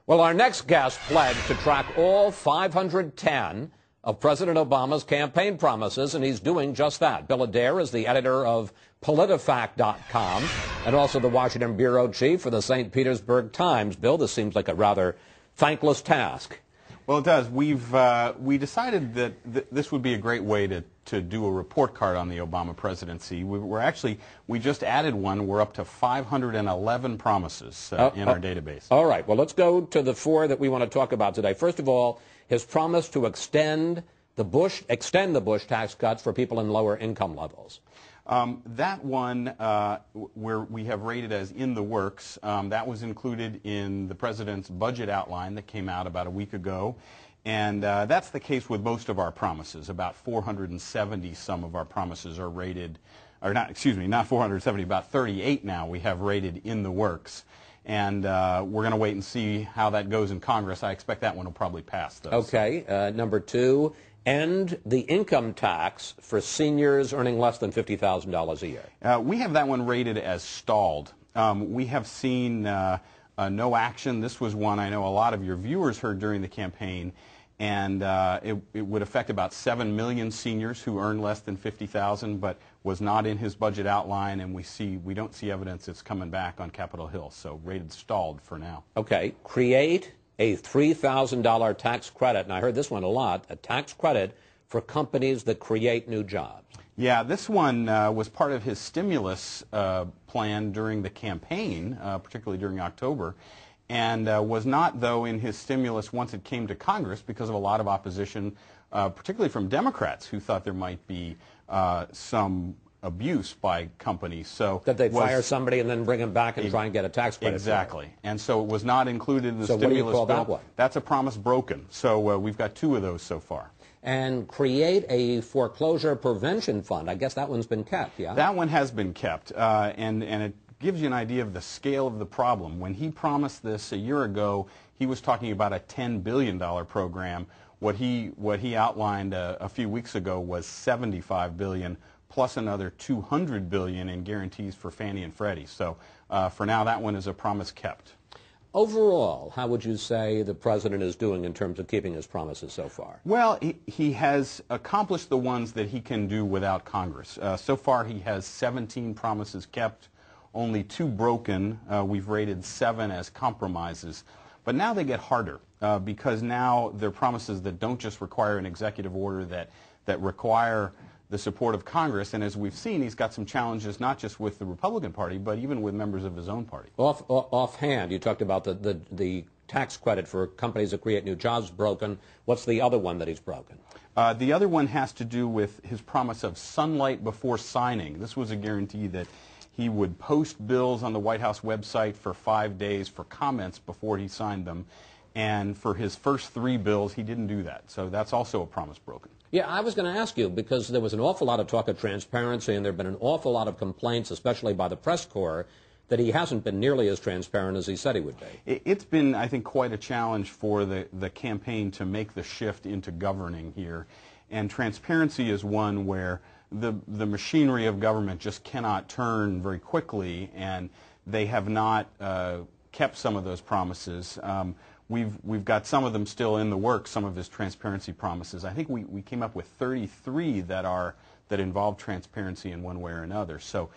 Well, our next guest pledged to track all 510 of President Obama's campaign promises, and he's doing just that. Bill Adair is the editor of PolitiFact.com and also the Washington bureau chief for the St. Petersburg Times. Bill, this seems like a rather thankless task. Well, it does. We decided that this would be a great way to do a report card on the Obama presidency. We just added one. We're up to 511 promises in our database. All right. Well, let's go to the four that we want to talk about today. First of all, his promise to extend the Bush tax cuts for people in lower income levels. That one, where we have rated as in the works, that was included in the president's budget outline that came out about a week ago. And that's the case with most of our promises. About 470 some of our promises are rated, or not, excuse me, not 470, about 38 now we have rated in the works. And we're going to wait and see how that goes in Congress. I expect that one will probably pass, though. Okay. Number two, end the income tax for seniors earning less than $50,000 a year. We have that one rated as stalled. We have seen no action. This was one I know a lot of your viewers heard during the campaign, and it would affect about 7 million seniors who earn less than $50,000, but was not in his budget outline, and we don't see evidence it's coming back on Capitol Hill, so rated stalled for now. Okay. Create a $3,000 tax credit, and I heard this one a lot, a tax credit for companies that create new jobs. Yeah, this one was part of his stimulus plan during the campaign, particularly during October, and was not, though, in his stimulus once it came to Congress because of a lot of opposition, particularly from Democrats who thought there might be some abuse by companies. So that they'd fire somebody and then bring them back and try and get a tax credit. Exactly. And so it was not included in the stimulus bill. So what do you call that one? That's a promise broken. So we've got two of those so far. And create a foreclosure prevention fund. I guess that one's been kept, yeah? That one has been kept, and it gives you an idea of the scale of the problem. When he promised this a year ago, he was talking about a $10 billion program. What he outlined a few weeks ago was $75 billion, plus another $200 billion in guarantees for Fannie and Freddie. So for now, that one is a promise kept. Overall, how would you say the president is doing in terms of keeping his promises so far? Well, he has accomplished the ones that he can do without Congress. So far, he has 17 promises kept, only 2 broken. We've rated 7 as compromises. But now they get harder because now they're promises that don't just require an executive order, that require the support of Congress, and as we've seen, he's got some challenges not just with the Republican Party, but even with members of his own party. Offhand, you talked about the tax credit for companies that create new jobs broken. What's the other one that he's broken? The other one has to do with his promise of sunlight before signing. This was a guarantee that he would post bills on the White House website for 5 days for comments before he signed them. And for his first 3 bills, he didn't do that. So that's also a promise broken. Yeah, I was going to ask you, because there was an awful lot of talk of transparency, and there have been an awful lot of complaints, especially by the press corps, that he hasn't been nearly as transparent as he said he would be. It's been, I think, quite a challenge for the campaign to make the shift into governing here. And transparency is one where the machinery of government just cannot turn very quickly, and they have not kept some of those promises. We've got some of them still in the works, some of his transparency promises. I think we came up with 33 that involve transparency in one way or another. So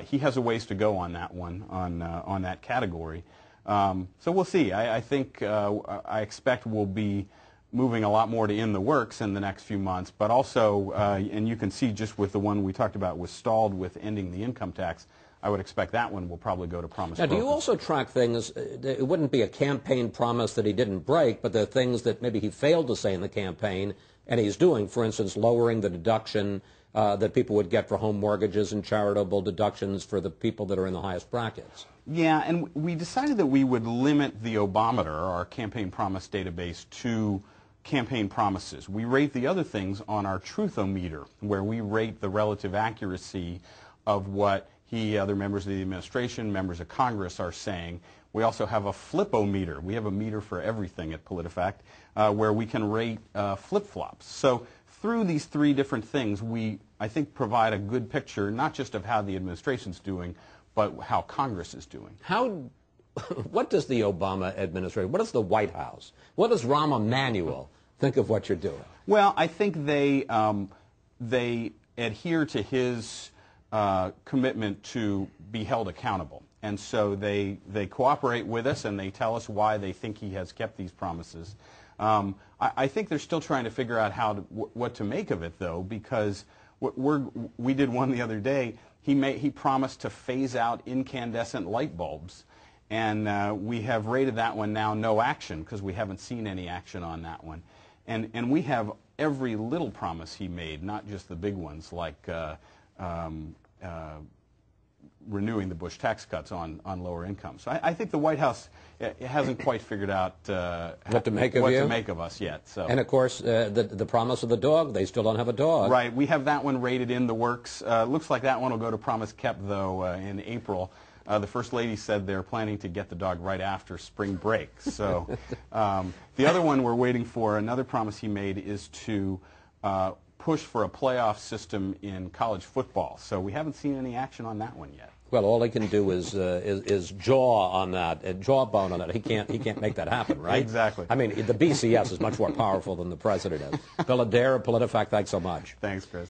he has a ways to go on that one, on that category. So we'll see. I think I expect we'll be moving a lot more to in the works in the next few months, but also, and you can see just with the one we talked about was stalled with ending the income tax, I would expect that one will probably go to promise broken. Now, do you also track things, it wouldn't be a campaign promise that he didn't break, but the things that maybe he failed to say in the campaign, and he's doing, for instance, lowering the deduction that people would get for home mortgages and charitable deductions for the people that are in the highest brackets? Yeah, and we decided that we would limit the Obameter, our campaign promise database, to campaign promises. We rate the other things on our Truthometer, where we rate the relative accuracy of what he, other members of the administration, members of Congress are saying. We also have a Flipometer. We have a meter for everything at PolitiFact, where we can rate flip-flops. So through these 3 different things, we, I think, provide a good picture, not just of how the administration's doing, but how Congress is doing. what does the Obama administration, what does the White House, what does Rahm Emanuel think of what you're doing? Well, I think they adhere to his commitment to be held accountable. And so they cooperate with us, and they tell us why they think he has kept these promises. I think they're still trying to figure out what to make of it, though, because we did one the other day. He promised to phase out incandescent light bulbs, and we have rated that one now no action because we haven't seen any action on that one. And we have every little promise he made, not just the big ones like renewing the Bush tax cuts on lower incomes. So I think the White House hasn't quite figured out what to make of us yet. So. And of course, the promise of the dog, they still don't have a dog. Right. We have that one rated in the works. Looks like that one will go to promise kept, though, in April. The First Lady said they're planning to get the dog right after spring break. So the other one we're waiting for, another promise he made, is to push for a playoff system in college football. So we haven't seen any action on that one yet. Well, all he can do is jaw on that, jawbone on that. He can't make that happen, right? Exactly. I mean, the BCS is much more powerful than the president is. Bill Adair of PolitiFact, thanks so much. Thanks, Chris.